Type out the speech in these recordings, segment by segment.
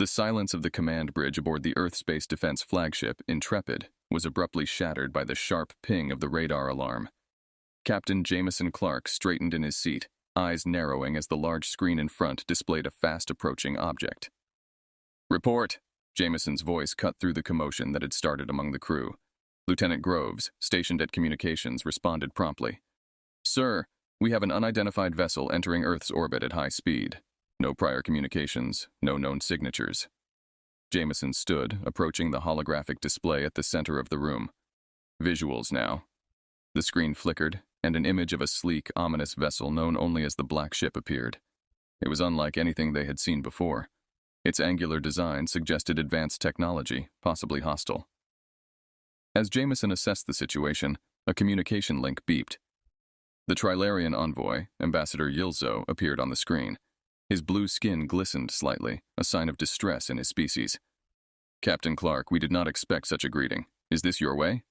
The silence of the command bridge aboard the Earth Space Defense flagship, Intrepid, was abruptly shattered by the sharp ping of the radar alarm. Captain Jameson Clark straightened in his seat, eyes narrowing as the large screen in front displayed a fast-approaching object. "Report!" Jameson's voice cut through the commotion that had started among the crew. Lieutenant Groves, stationed at communications, responded promptly. "Sir, we have an unidentified vessel entering Earth's orbit at high speed. No prior communications, no known signatures." Jameson stood, approaching the holographic display at the center of the room. Visuals now. The screen flickered, and an image of a sleek, ominous vessel known only as the Black Ship appeared. It was unlike anything they had seen before. Its angular design suggested advanced technology, possibly hostile. As Jameson assessed the situation, a communication link beeped. The Trilarian envoy, Ambassador Yilzo, appeared on the screen. His blue skin glistened slightly, a sign of distress in his species. "Captain Clark, we did not expect such a greeting. Is this your way?"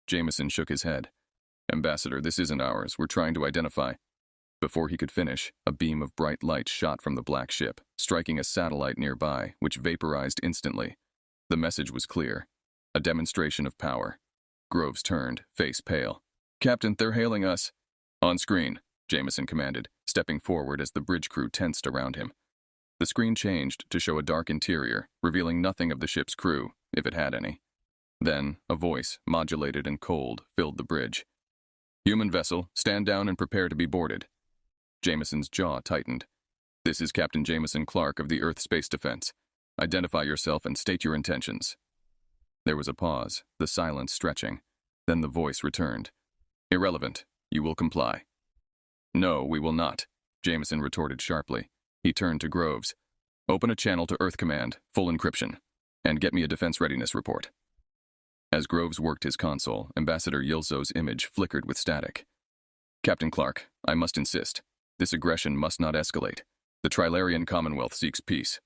Jameson shook his head. "Ambassador, this isn't ours. We're trying to identify." Before he could finish, a beam of bright light shot from the Black Ship, striking a satellite nearby, which vaporized instantly. The message was clear. A demonstration of power. Groves turned, face pale. "Captain, they're hailing us." "On screen," Jameson commanded, stepping forward as the bridge crew tensed around him. The screen changed to show a dark interior, revealing nothing of the ship's crew, if it had any. Then, a voice, modulated and cold, filled the bridge. "Human vessel, stand down and prepare to be boarded." Jameson's jaw tightened. "This is Captain Jameson Clark of the Earth Space Defense. Identify yourself and state your intentions." There was a pause, the silence stretching. Then the voice returned. "Irrelevant. You will comply." "No, we will not," Jameson retorted sharply. He turned to Groves. "Open a channel to Earth Command, full encryption, and get me a defense readiness report." As Groves worked his console, Ambassador Yilzo's image flickered with static. "Captain Clark, I must insist. This aggression must not escalate. The Trilarian Commonwealth seeks peace.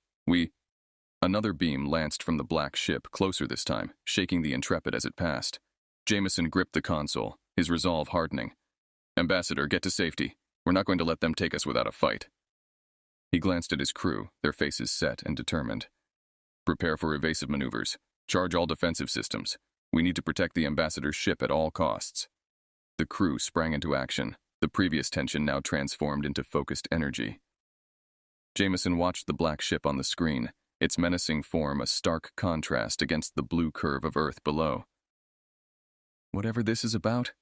Another beam lanced from the Black Ship, closer this time, shaking the Intrepid as it passed. Jameson gripped the console, his resolve hardening. "Ambassador, get to safety. We're not going to let them take us without a fight." He glanced at his crew, their faces set and determined. "Prepare for evasive maneuvers. Charge all defensive systems. We need to protect the Ambassador's ship at all costs." The crew sprang into action, the previous tension now transformed into focused energy. Jameson watched the Black Ship on the screen, its menacing form a stark contrast against the blue curve of Earth below. "Whatever this is about,"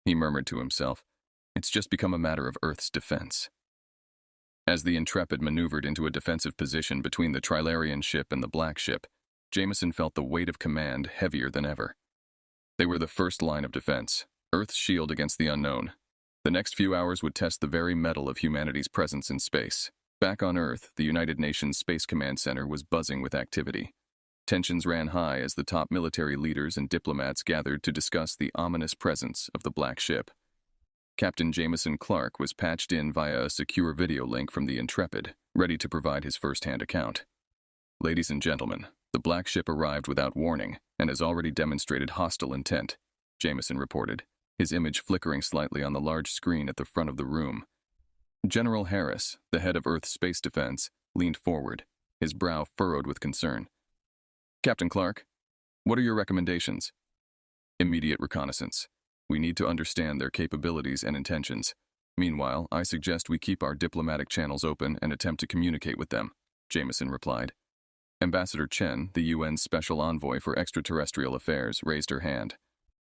he murmured to himself, "it's just become a matter of Earth's defense." As the Intrepid maneuvered into a defensive position between the Trilarian ship and the Black Ship, Jameson felt the weight of command heavier than ever. They were the first line of defense, Earth's shield against the unknown. The next few hours would test the very mettle of humanity's presence in space. Back on Earth, the United Nations Space Command Center was buzzing with activity. Tensions ran high as the top military leaders and diplomats gathered to discuss the ominous presence of the Black Ship. Captain Jameson Clark was patched in via a secure video link from the Intrepid, ready to provide his first-hand account. "Ladies and gentlemen, the Black Ship arrived without warning and has already demonstrated hostile intent," Jameson reported, his image flickering slightly on the large screen at the front of the room. General Harris, the head of Earth Space Defense, leaned forward, his brow furrowed with concern. "Captain Clark, what are your recommendations?" "Immediate reconnaissance. We need to understand their capabilities and intentions. Meanwhile, I suggest we keep our diplomatic channels open and attempt to communicate with them," Jameson replied. Ambassador Chen, the UN's Special Envoy for Extraterrestrial Affairs, raised her hand.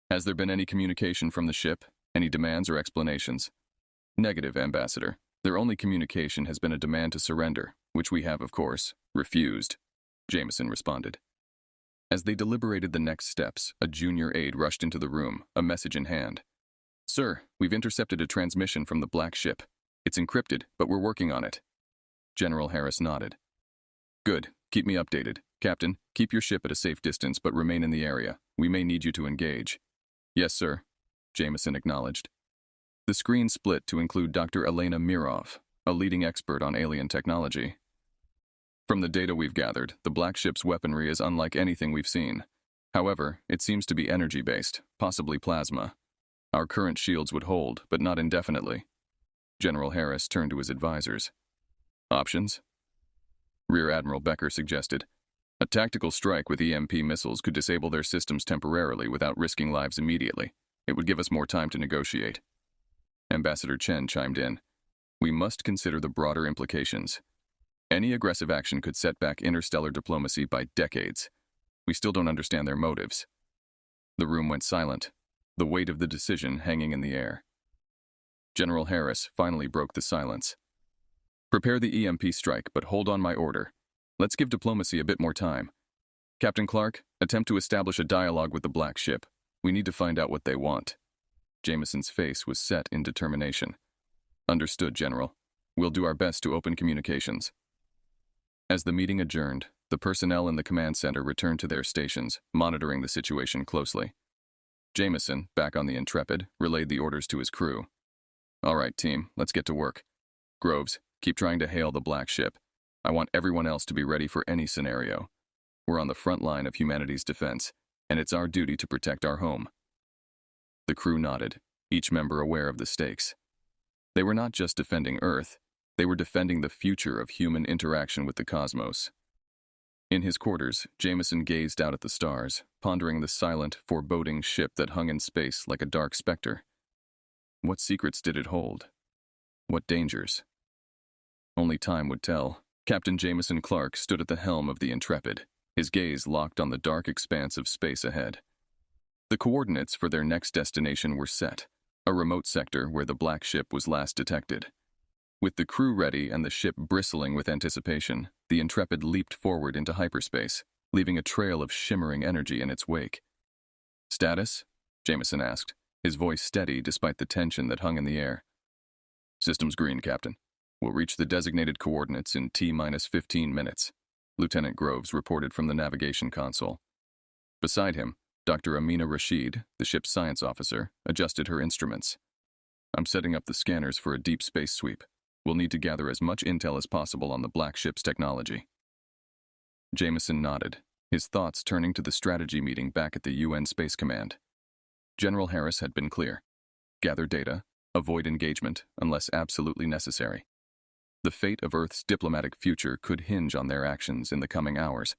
"Has there been any communication from the ship? Any demands or explanations?" "Negative, Ambassador. Their only communication has been a demand to surrender, which we have, of course, refused," Jameson responded. As they deliberated the next steps, a junior aide rushed into the room, a message in hand. "Sir, we've intercepted a transmission from the Black Ship. It's encrypted, but we're working on it." General Harris nodded. "Good. Keep me updated. Captain, keep your ship at a safe distance but remain in the area. We may need you to engage." "Yes, sir," Jameson acknowledged. The screen split to include Dr. Elena Mirov, a leading expert on alien technology. "From the data we've gathered, the Black Ship's weaponry is unlike anything we've seen. However, it seems to be energy-based, possibly plasma. Our current shields would hold, but not indefinitely." General Harris turned to his advisors. "Options?" Rear Admiral Becker suggested. A tactical strike with EMP missiles could disable their systems temporarily without risking lives immediately. It would give us more time to negotiate. Ambassador Chen chimed in. We must consider the broader implications. Any aggressive action could set back interstellar diplomacy by decades. We still don't understand their motives. The room went silent, the weight of the decision hanging in the air. General Harris finally broke the silence. Prepare the EMP strike, but hold on my order. Let's give diplomacy a bit more time. Captain Clark, attempt to establish a dialogue with the Black Ship. We need to find out what they want. Jameson's face was set in determination. Understood, General. We'll do our best to open communications. As the meeting adjourned, the personnel in the command center returned to their stations, monitoring the situation closely. Jameson, back on the Intrepid, relayed the orders to his crew. All right, team, let's get to work. Groves, keep trying to hail the Black Ship. I want everyone else to be ready for any scenario. We're on the front line of humanity's defense, and it's our duty to protect our home. The crew nodded, each member aware of the stakes. They were not just defending Earth, they were defending the future of human interaction with the cosmos. In his quarters, Jameson gazed out at the stars, pondering the silent, foreboding ship that hung in space like a dark specter. What secrets did it hold? What dangers? Only time would tell. Captain Jameson Clark stood at the helm of the Intrepid, his gaze locked on the dark expanse of space ahead. The coordinates for their next destination were set, a remote sector where the Black Ship was last detected. With the crew ready and the ship bristling with anticipation, the Intrepid leaped forward into hyperspace, leaving a trail of shimmering energy in its wake. Status? Jameson asked, his voice steady despite the tension that hung in the air. Systems green, Captain. We'll reach the designated coordinates in T-15 minutes, Lieutenant Groves reported from the navigation console. Beside him, Dr. Amina Rashid, the ship's science officer, adjusted her instruments. I'm setting up the scanners for a deep space sweep. We'll need to gather as much intel as possible on the Black Ship's technology. Jameson nodded, his thoughts turning to the strategy meeting back at the UN Space Command. General Harris had been clear. Gather data, avoid engagement unless absolutely necessary. The fate of Earth's diplomatic future could hinge on their actions in the coming hours.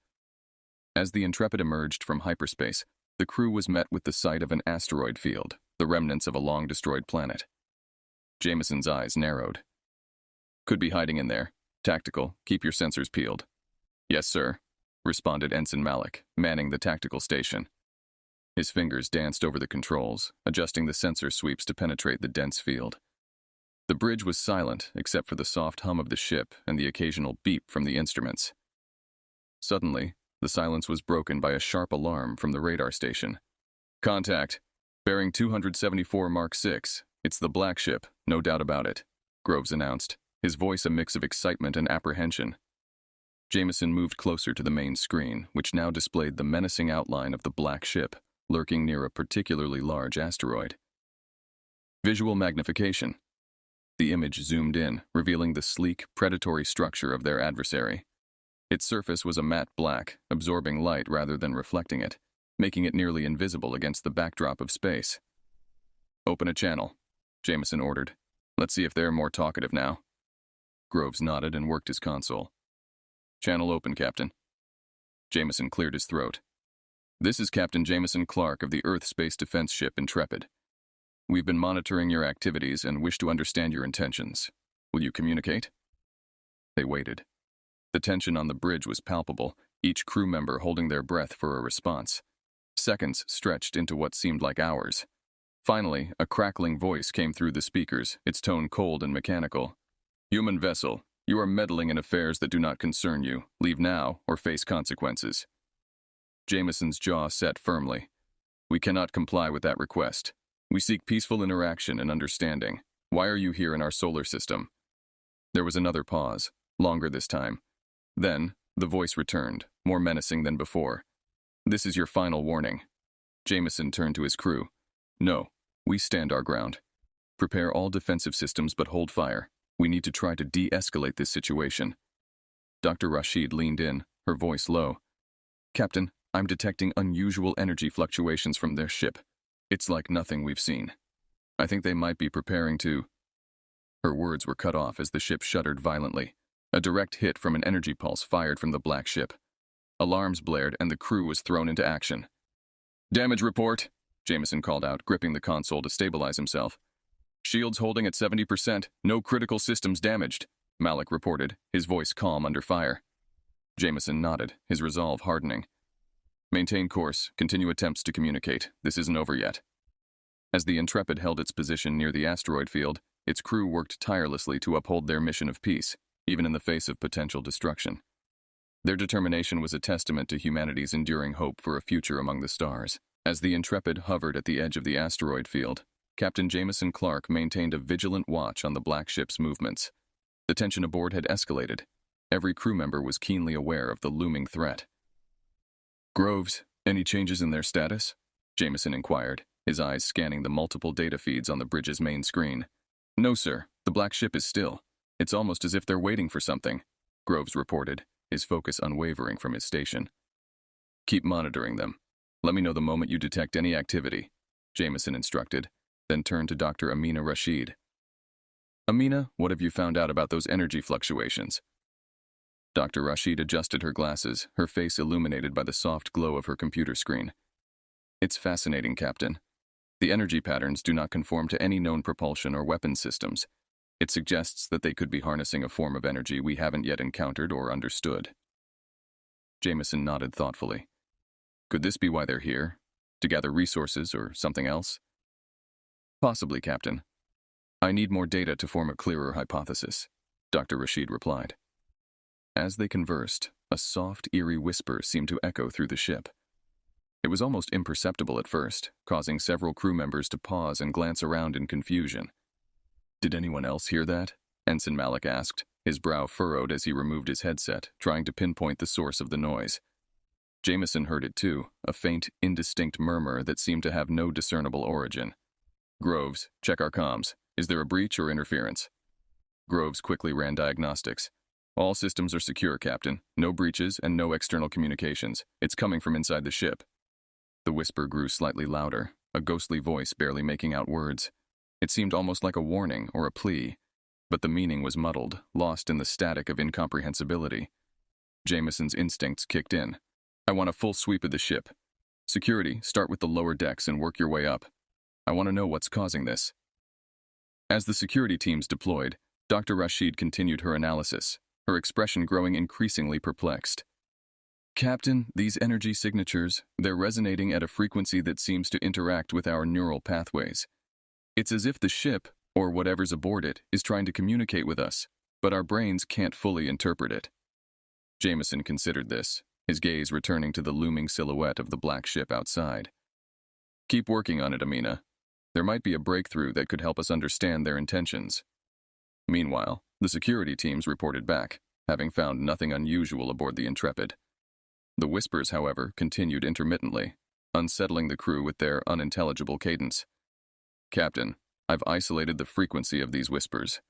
As the Intrepid emerged from hyperspace, the crew was met with the sight of an asteroid field, the remnants of a long-destroyed planet. Jameson's eyes narrowed. Could be hiding in there. Tactical, keep your sensors peeled. Yes, sir, responded Ensign Malik, manning the tactical station. His fingers danced over the controls, adjusting the sensor sweeps to penetrate the dense field. The bridge was silent except for the soft hum of the ship and the occasional beep from the instruments. Suddenly, the silence was broken by a sharp alarm from the radar station. Contact. Bearing 274 Mark 6. It's the Black Ship, no doubt about it, Groves announced, his voice a mix of excitement and apprehension. Jameson moved closer to the main screen, which now displayed the menacing outline of the Black Ship, lurking near a particularly large asteroid. Visual magnification. The image zoomed in, revealing the sleek, predatory structure of their adversary. Its surface was a matte black, absorbing light rather than reflecting it, making it nearly invisible against the backdrop of space. Open a channel, Jameson ordered. Let's see if they're more talkative now. Groves nodded and worked his console. Channel open, Captain. Jameson cleared his throat. This is Captain Jameson Clark of the Earth Space Defense Ship Intrepid. We've been monitoring your activities and wish to understand your intentions. Will you communicate? They waited. The tension on the bridge was palpable, each crew member holding their breath for a response. Seconds stretched into what seemed like hours. Finally, a crackling voice came through the speakers, its tone cold and mechanical. Human vessel, you are meddling in affairs that do not concern you. Leave now or face consequences. Jameson's jaw set firmly. We cannot comply with that request. We seek peaceful interaction and understanding. Why are you here in our solar system? There was another pause, longer this time. Then, the voice returned, more menacing than before. This is your final warning. Jameson turned to his crew. No, we stand our ground. Prepare all defensive systems but hold fire. We need to try to de-escalate this situation. Dr. Rashid leaned in, her voice low. Captain, I'm detecting unusual energy fluctuations from their ship. It's like nothing we've seen. I think they might be preparing to... Her words were cut off as the ship shuddered violently. A direct hit from an energy pulse fired from the black ship. Alarms blared and the crew was thrown into action. "Damage report," Jameson called out, gripping the console to stabilize himself. "Shields holding at 70%, no critical systems damaged," Malik reported, his voice calm under fire. Jameson nodded, his resolve hardening. "Maintain course, continue attempts to communicate. This isn't over yet." As the Intrepid held its position near the asteroid field, its crew worked tirelessly to uphold their mission of peace, even in the face of potential destruction. Their determination was a testament to humanity's enduring hope for a future among the stars. As the Intrepid hovered at the edge of the asteroid field, Captain Jameson Clark maintained a vigilant watch on the black ship's movements. The tension aboard had escalated. Every crew member was keenly aware of the looming threat. "Groves, any changes in their status?" Jameson inquired, his eyes scanning the multiple data feeds on the bridge's main screen. "No, sir. The black ship is still. It's almost as if they're waiting for something," Groves reported, his focus unwavering from his station. "Keep monitoring them. Let me know the moment you detect any activity," Jameson instructed, then turned to Dr. Amina Rashid. "Amina, what have you found out about those energy fluctuations?" Dr. Rashid adjusted her glasses, her face illuminated by the soft glow of her computer screen. "It's fascinating, Captain. The energy patterns do not conform to any known propulsion or weapon systems. It suggests that they could be harnessing a form of energy we haven't yet encountered or understood." Jameson nodded thoughtfully. "Could this be why they're here? To gather resources or something else?" "Possibly, Captain. I need more data to form a clearer hypothesis," Dr. Rashid replied. As they conversed, a soft, eerie whisper seemed to echo through the ship. It was almost imperceptible at first, causing several crew members to pause and glance around in confusion. "Did anyone else hear that?" Ensign Malik asked, his brow furrowed as he removed his headset, trying to pinpoint the source of the noise. Jameson heard it too, a faint, indistinct murmur that seemed to have no discernible origin. "Groves, check our comms. Is there a breach or interference?" Groves quickly ran diagnostics. "All systems are secure, Captain. No breaches and no external communications. It's coming from inside the ship." The whisper grew slightly louder, a ghostly voice barely making out words. It seemed almost like a warning or a plea, but the meaning was muddled, lost in the static of incomprehensibility. Jameson's instincts kicked in. "I want a full sweep of the ship. Security, start with the lower decks and work your way up. I want to know what's causing this." As the security teams deployed, Dr. Rashid continued her analysis, her expression growing increasingly perplexed. "Captain, these energy signatures, they're resonating at a frequency that seems to interact with our neural pathways. It's as if the ship, or whatever's aboard it, is trying to communicate with us, but our brains can't fully interpret it." Jameson considered this, his gaze returning to the looming silhouette of the black ship outside. "Keep working on it, Amina. There might be a breakthrough that could help us understand their intentions." Meanwhile, the security teams reported back, having found nothing unusual aboard the Intrepid. The whispers, however, continued intermittently, unsettling the crew with their unintelligible cadence. "Captain, I've isolated the frequency of these whispers.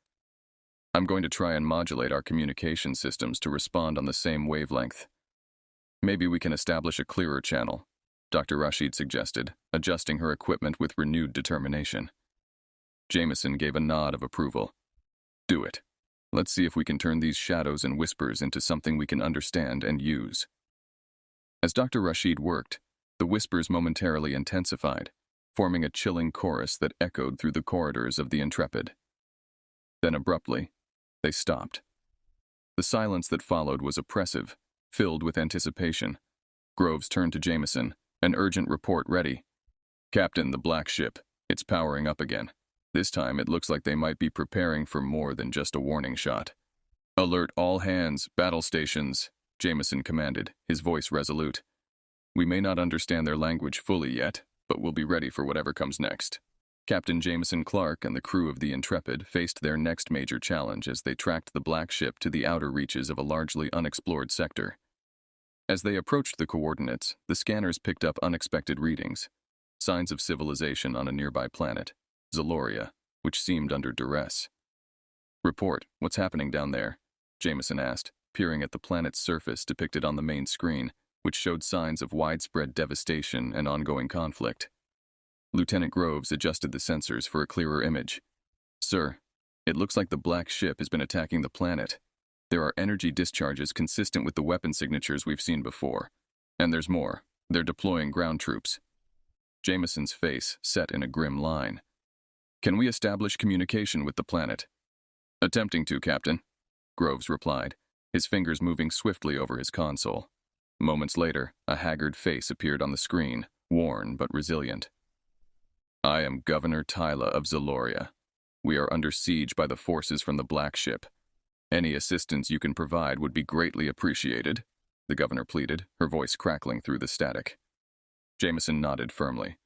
I'm going to try and modulate our communication systems to respond on the same wavelength. Maybe we can establish a clearer channel," Dr. Rashid suggested, adjusting her equipment with renewed determination. Jameson gave a nod of approval. "Do it. Let's see if we can turn these shadows and whispers into something we can understand and use." As Dr. Rashid worked, the whispers momentarily intensified, forming a chilling chorus that echoed through the corridors of the Intrepid. Then abruptly, they stopped. The silence that followed was oppressive, filled with anticipation. Groves turned to Jameson, an urgent report ready. "Captain, the black ship. It's powering up again. This time it looks like they might be preparing for more than just a warning shot." "Alert all hands, battle stations," Jameson commanded, his voice resolute. "We may not understand their language fully yet, but we'll be ready for whatever comes next." Captain Jameson Clark and the crew of the Intrepid faced their next major challenge as they tracked the black ship to the outer reaches of a largely unexplored sector. As they approached the coordinates, the scanners picked up unexpected readings, signs of civilization on a nearby planet, Zoria, which seemed under duress. "Report, what's happening down there?" Jameson asked, peering at the planet's surface depicted on the main screen, which showed signs of widespread devastation and ongoing conflict. Lieutenant Groves adjusted the sensors for a clearer image. "Sir, it looks like the black ship has been attacking the planet. There are energy discharges consistent with the weapon signatures we've seen before. And there's more. They're deploying ground troops. Jameson's face set in a grim line. Can we establish communication with the planet? Attempting to, Captain, Groves replied, his fingers moving swiftly over his console. Moments later, a haggard face appeared on the screen, worn but resilient. I am Governor Tyla of Zoria. We are under siege by the forces from the Black Ship. Any assistance you can provide would be greatly appreciated, the governor pleaded, her voice crackling through the static. Jameson nodded firmly.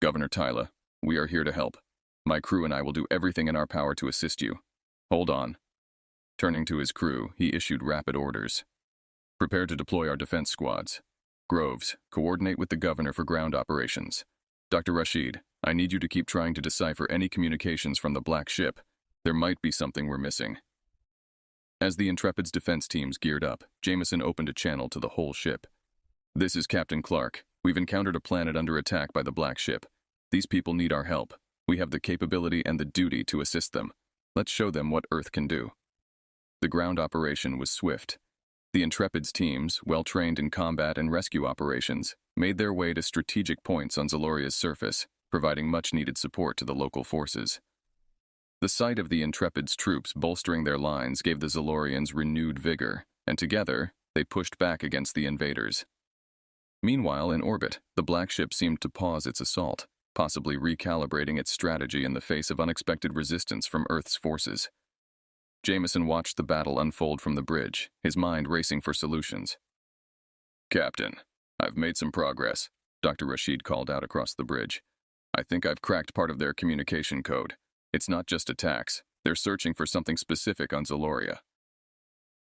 Governor Tyla, we are here to help. My crew and I will do everything in our power to assist you. Hold on. Turning to his crew, he issued rapid orders. Prepare to deploy our defense squads. Groves, coordinate with the governor for ground operations. Dr. Rashid, I need you to keep trying to decipher any communications from the Black Ship. There might be something we're missing. As the Intrepid's defense teams geared up, Jameson opened a channel to the whole ship. This is Captain Clark. We've encountered a planet under attack by the Black Ship. These people need our help. We have the capability and the duty to assist them. Let's show them what Earth can do. The ground operation was swift. The Intrepid's teams, well-trained in combat and rescue operations, made their way to strategic points on Zoloria's surface, providing much-needed support to the local forces. The sight of the Intrepid's troops bolstering their lines gave the Zolorians renewed vigor, and together, they pushed back against the invaders. Meanwhile, in orbit, the Black Ship seemed to pause its assault, possibly recalibrating its strategy in the face of unexpected resistance from Earth's forces. Jameson watched the battle unfold from the bridge, his mind racing for solutions. Captain, I've made some progress, Dr. Rashid called out across the bridge. I think I've cracked part of their communication code. It's not just attacks. They're searching for something specific on Zoria.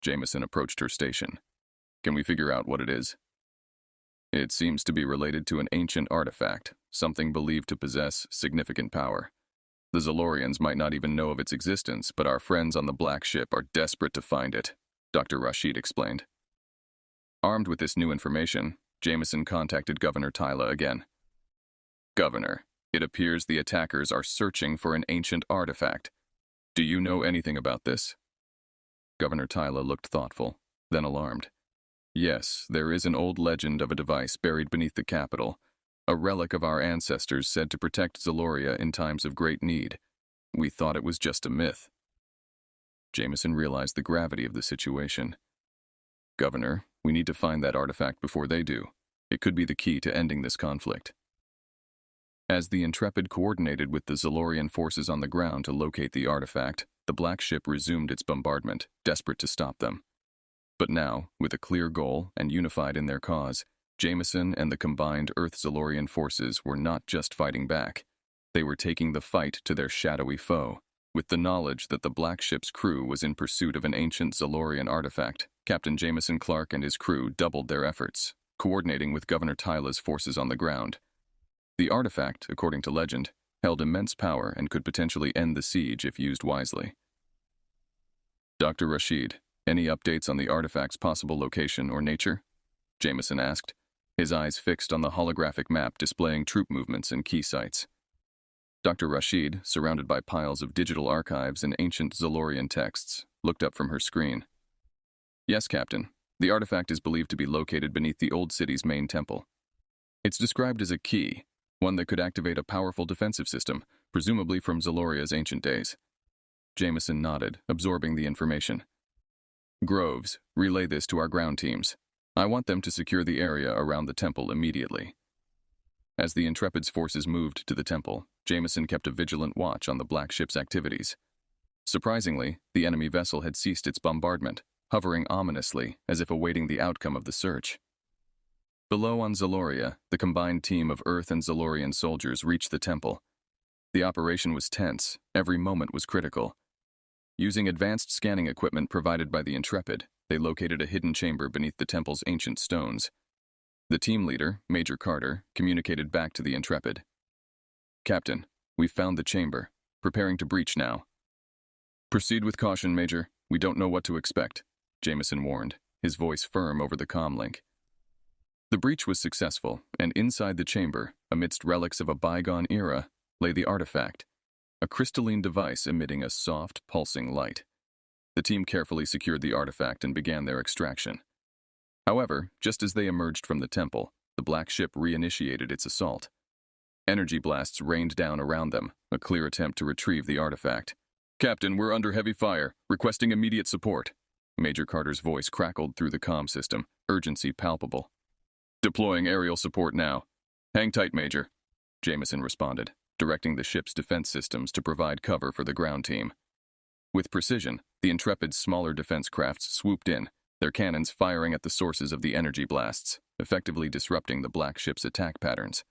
Jameson approached her station. Can we figure out what it is? It seems to be related to an ancient artifact, something believed to possess significant power. The Zolorians might not even know of its existence, but our friends on the Black Ship are desperate to find it, Dr. Rashid explained. Armed with this new information, Jameson contacted Governor Tyla again. Governor, it appears the attackers are searching for an ancient artifact. Do you know anything about this? Governor Tyla looked thoughtful, then alarmed. Yes, there is an old legend of a device buried beneath the capital, a relic of our ancestors said to protect Zoria in times of great need. We thought it was just a myth. Jameson realized the gravity of the situation. Governor, we need to find that artifact before they do. It could be the key to ending this conflict. As the Intrepid coordinated with the Zolorian forces on the ground to locate the artifact, the Black Ship resumed its bombardment, desperate to stop them. But now, with a clear goal and unified in their cause, Jameson and the combined Earth-Zolorian forces were not just fighting back. They were taking the fight to their shadowy foe. With the knowledge that the Black Ship's crew was in pursuit of an ancient Zolorian artifact, Captain Jameson Clark and his crew doubled their efforts, coordinating with Governor Tyla's forces on the ground. The artifact, according to legend, held immense power and could potentially end the siege if used wisely. Dr. Rashid, any updates on the artifact's possible location or nature? Jameson asked, his eyes fixed on the holographic map displaying troop movements and key sites. Dr. Rashid, surrounded by piles of digital archives and ancient Zolorian texts, looked up from her screen. Yes, Captain. The artifact is believed to be located beneath the old city's main temple. It's described as a key, one that could activate a powerful defensive system, presumably from Zoloria's ancient days. Jameson nodded, absorbing the information. Groves, relay this to our ground teams. I want them to secure the area around the temple immediately. As the Intrepid's forces moved to the temple, Jameson kept a vigilant watch on the Black Ship's activities. Surprisingly, the enemy vessel had ceased its bombardment, hovering ominously as if awaiting the outcome of the search. Below on Zoria, the combined team of Earth and Zolorian soldiers reached the temple. The operation was tense, every moment was critical. Using advanced scanning equipment provided by the Intrepid, they located a hidden chamber beneath the temple's ancient stones. The team leader, Major Carter, communicated back to the Intrepid. Captain, we've found the chamber. Preparing to breach now. Proceed with caution, Major. We don't know what to expect, Jameson warned, his voice firm over the comlink. The breach was successful, and inside the chamber, amidst relics of a bygone era, lay the artifact, a crystalline device emitting a soft, pulsing light. The team carefully secured the artifact and began their extraction. However, just as they emerged from the temple, the black ship reinitiated its assault. Energy blasts rained down around them, a clear attempt to retrieve the artifact. "Captain, we're under heavy fire, requesting immediate support." Major Carter's voice crackled through the comm system, urgency palpable. "Deploying aerial support now. Hang tight, Major," Jameson responded, directing the ship's defense systems to provide cover for the ground team. With precision, the Intrepid's smaller defense crafts swooped in, their cannons firing at the sources of the energy blasts, effectively disrupting the black ship's attack patterns.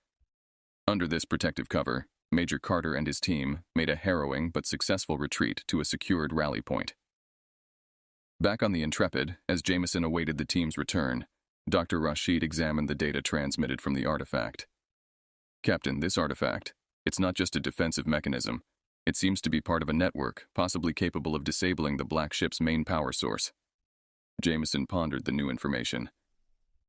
Under this protective cover, Major Carter and his team made a harrowing but successful retreat to a secured rally point. Back on the Intrepid, as Jameson awaited the team's return, Dr. Rashid examined the data transmitted from the artifact. "Captain, this artifact, it's not just a defensive mechanism. It seems to be part of a network, possibly capable of disabling the black ship's main power source." Jameson pondered the new information.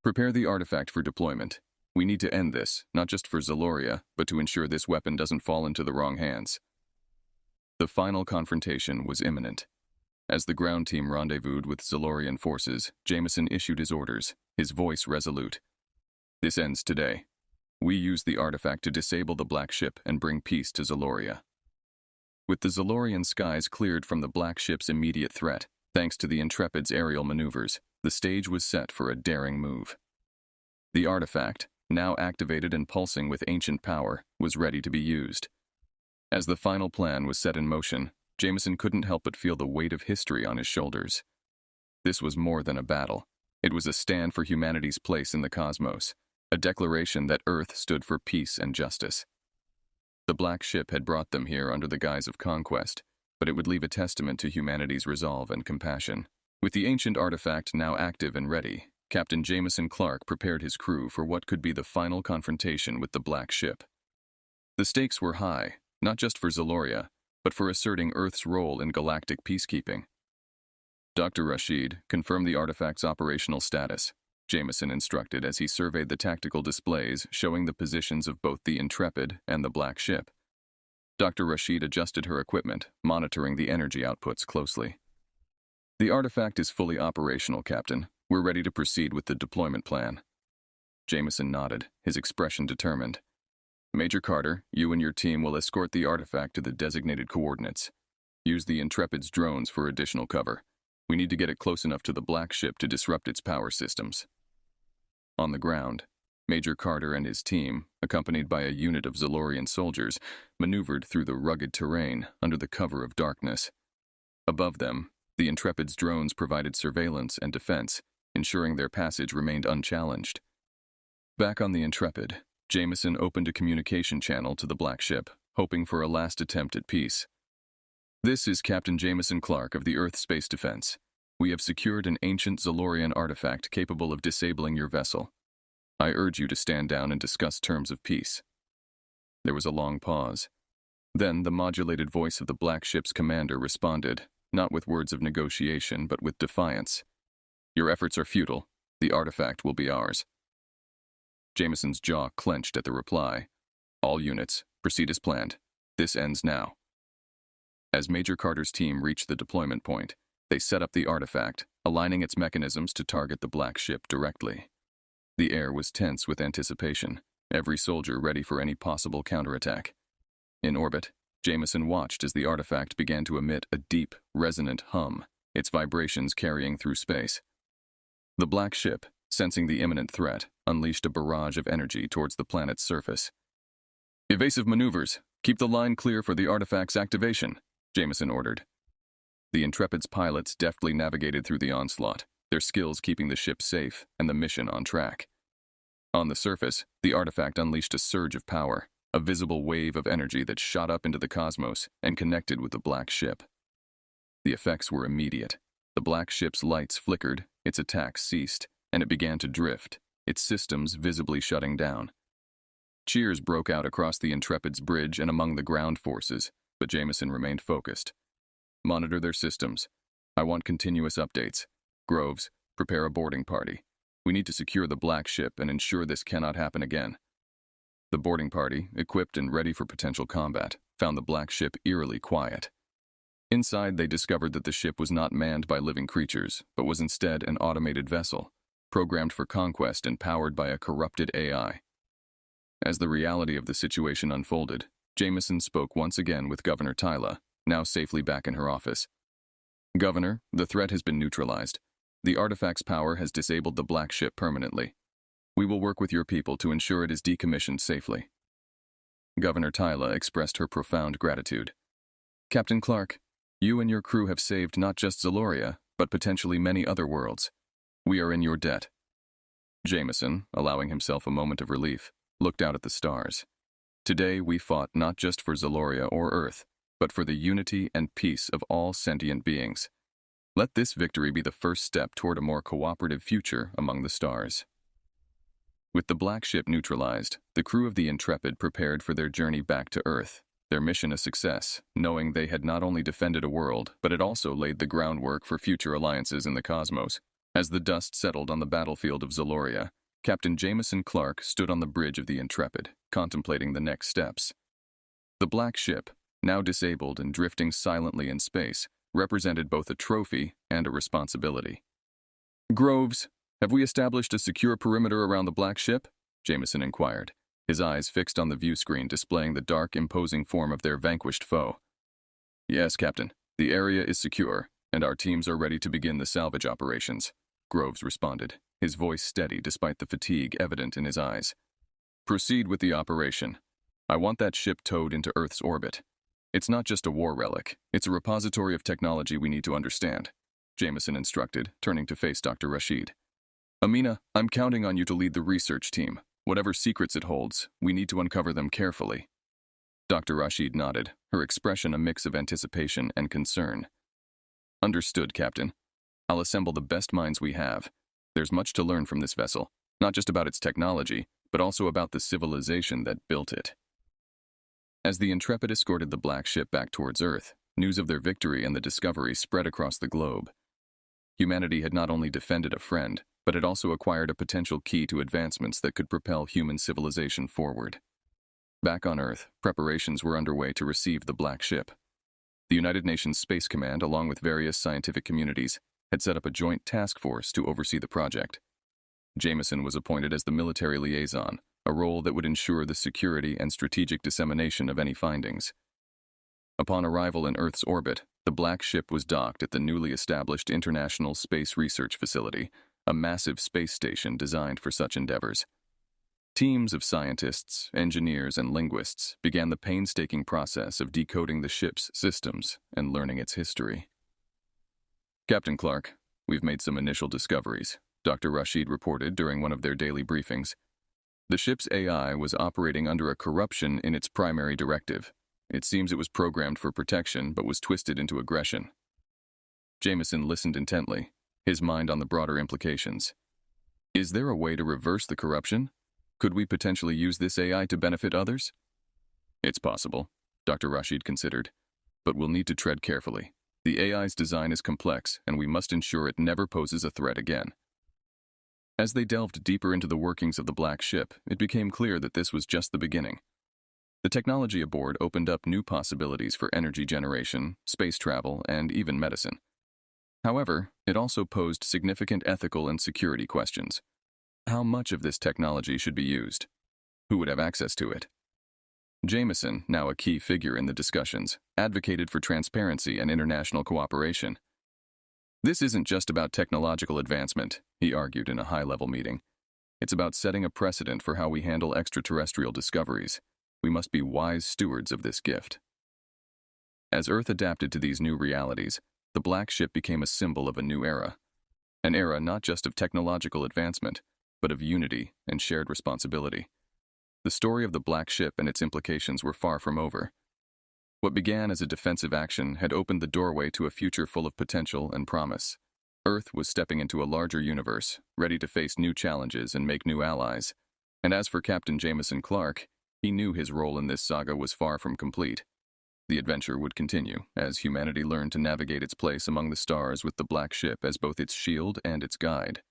"Prepare the artifact for deployment. We need to end this, not just for Zoria, but to ensure this weapon doesn't fall into the wrong hands." The final confrontation was imminent. As the ground team rendezvoused with Zolorian forces, Jameson issued his orders, his voice resolute. "This ends today. We use the artifact to disable the black ship and bring peace to Zoria." With the Zolorian skies cleared from the black ship's immediate threat, thanks to the Intrepid's aerial maneuvers, the stage was set for a daring move. The artifact, now activated and pulsing with ancient power, was ready to be used. As the final plan was set in motion, Jameson couldn't help but feel the weight of history on his shoulders. This was more than a battle. It was a stand for humanity's place in the cosmos, a declaration that Earth stood for peace and justice. The black ship had brought them here under the guise of conquest, but it would leave a testament to humanity's resolve and compassion. With the ancient artifact now active and ready, Captain Jameson Clark prepared his crew for what could be the final confrontation with the black ship. The stakes were high, not just for Zoria, but for asserting Earth's role in galactic peacekeeping. "Dr. Rashid, confirm the artifact's operational status," Jameson instructed as he surveyed the tactical displays showing the positions of both the Intrepid and the black ship. Dr. Rashid adjusted her equipment, monitoring the energy outputs closely. "The artifact is fully operational, Captain. We're ready to proceed with the deployment plan." Jameson nodded, his expression determined. "Major Carter, you and your team will escort the artifact to the designated coordinates. Use the Intrepid's drones for additional cover. We need to get it close enough to the black ship to disrupt its power systems." On the ground, Major Carter and his team, accompanied by a unit of Zolorian soldiers, maneuvered through the rugged terrain under the cover of darkness. Above them, the Intrepid's drones provided surveillance and defense, ensuring their passage remained unchallenged. Back on the Intrepid, Jameson opened a communication channel to the black ship, hoping for a last attempt at peace. "This is Captain Jameson Clark of the Earth Space Defense. We have secured an ancient Zolorian artifact capable of disabling your vessel. I urge you to stand down and discuss terms of peace." There was a long pause. Then the modulated voice of the black ship's commander responded, not with words of negotiation, but with defiance. "Your efforts are futile. The artifact will be ours." Jameson's jaw clenched at the reply. "All units, proceed as planned. This ends now." As Major Carter's team reached the deployment point, they set up the artifact, aligning its mechanisms to target the black ship directly. The air was tense with anticipation, every soldier ready for any possible counterattack. In orbit, Jameson watched as the artifact began to emit a deep, resonant hum, its vibrations carrying through space. The black ship, sensing the imminent threat, unleashed a barrage of energy towards the planet's surface. "Evasive maneuvers. Keep the line clear for the artifact's activation," Jameson ordered. The Intrepid's pilots deftly navigated through the onslaught, their skills keeping the ship safe and the mission on track. On the surface, the artifact unleashed a surge of power, a visible wave of energy that shot up into the cosmos and connected with the black ship. The effects were immediate. The black ship's lights flickered, its attacks ceased, and it began to drift, its systems visibly shutting down. Cheers broke out across the Intrepid's bridge and among the ground forces, but Jameson remained focused. "Monitor their systems. I want continuous updates. Groves, prepare a boarding party. We need to secure the black ship and ensure this cannot happen again." The boarding party, equipped and ready for potential combat, found the black ship eerily quiet. Inside, they discovered that the ship was not manned by living creatures, but was instead an automated vessel, programmed for conquest and powered by a corrupted AI. As the reality of the situation unfolded, Jameson spoke once again with Governor Tyla, now safely back in her office. "Governor, the threat has been neutralized. The artifact's power has disabled the black ship permanently. We will work with your people to ensure it is decommissioned safely." Governor Tyla expressed her profound gratitude. "Captain Clark, you and your crew have saved not just Zoria, but potentially many other worlds. We are in your debt." Jameson, allowing himself a moment of relief, looked out at the stars. "Today we fought not just for Zoria or Earth, but for the unity and peace of all sentient beings. Let this victory be the first step toward a more cooperative future among the stars." With the black ship neutralized, the crew of the Intrepid prepared for their journey back to Earth, their mission a success, knowing they had not only defended a world, but had also laid the groundwork for future alliances in the cosmos. As the dust settled on the battlefield of Zoria, Captain Jameson Clark stood on the bridge of the Intrepid, contemplating the next steps. The black ship, now disabled and drifting silently in space, represented both a trophy and a responsibility. "Groves, have we established a secure perimeter around the black ship?" Jameson inquired, his eyes fixed on the view screen displaying the dark, imposing form of their vanquished foe. "Yes, Captain. The area is secure, and our teams are ready to begin the salvage operations," Groves responded, his voice steady despite the fatigue evident in his eyes. "Proceed with the operation. I want that ship towed into Earth's orbit. It's not just a war relic, it's a repository of technology we need to understand," Jameson instructed, turning to face Dr. Rashid. "Amina, I'm counting on you to lead the research team. Whatever secrets it holds, we need to uncover them carefully." Dr. Rashid nodded, her expression a mix of anticipation and concern. "Understood, Captain. I'll assemble the best minds we have. There's much to learn from this vessel, not just about its technology, but also about the civilization that built it." As the Intrepid escorted the black ship back towards Earth, news of their victory and the discovery spread across the globe. Humanity had not only defended a friend, but had also acquired a potential key to advancements that could propel human civilization forward. Back on Earth, preparations were underway to receive the black ship. The United Nations Space Command, along with various scientific communities, had set up a joint task force to oversee the project. Jameson was appointed as the military liaison, a role that would ensure the security and strategic dissemination of any findings. Upon arrival in Earth's orbit, the black ship was docked at the newly established International Space Research Facility, a massive space station designed for such endeavors. Teams of scientists, engineers, and linguists began the painstaking process of decoding the ship's systems and learning its history. "Captain Clark, we've made some initial discoveries," Dr. Rashid reported during one of their daily briefings. "The ship's AI was operating under a corruption in its primary directive. It seems it was programmed for protection, but was twisted into aggression." Jameson listened intently, his mind on the broader implications. "Is there a way to reverse the corruption? Could we potentially use this AI to benefit others?" "It's possible," Dr. Rashid considered, "but we'll need to tread carefully. The AI's design is complex, and we must ensure it never poses a threat again." As they delved deeper into the workings of the black ship, it became clear that this was just the beginning. The technology aboard opened up new possibilities for energy generation, space travel, and even medicine. However, it also posed significant ethical and security questions. How much of this technology should be used? Who would have access to it? Jameson, now a key figure in the discussions, advocated for transparency and international cooperation. "This isn't just about technological advancement," he argued in a high-level meeting. "It's about setting a precedent for how we handle extraterrestrial discoveries. We must be wise stewards of this gift." As Earth adapted to these new realities, the black ship became a symbol of a new era. An era not just of technological advancement, but of unity and shared responsibility. The story of the black ship and its implications were far from over. What began as a defensive action had opened the doorway to a future full of potential and promise. Earth was stepping into a larger universe, ready to face new challenges and make new allies. And as for Captain Jameson Clark, he knew his role in this saga was far from complete. The adventure would continue, as humanity learned to navigate its place among the stars with the black ship as both its shield and its guide.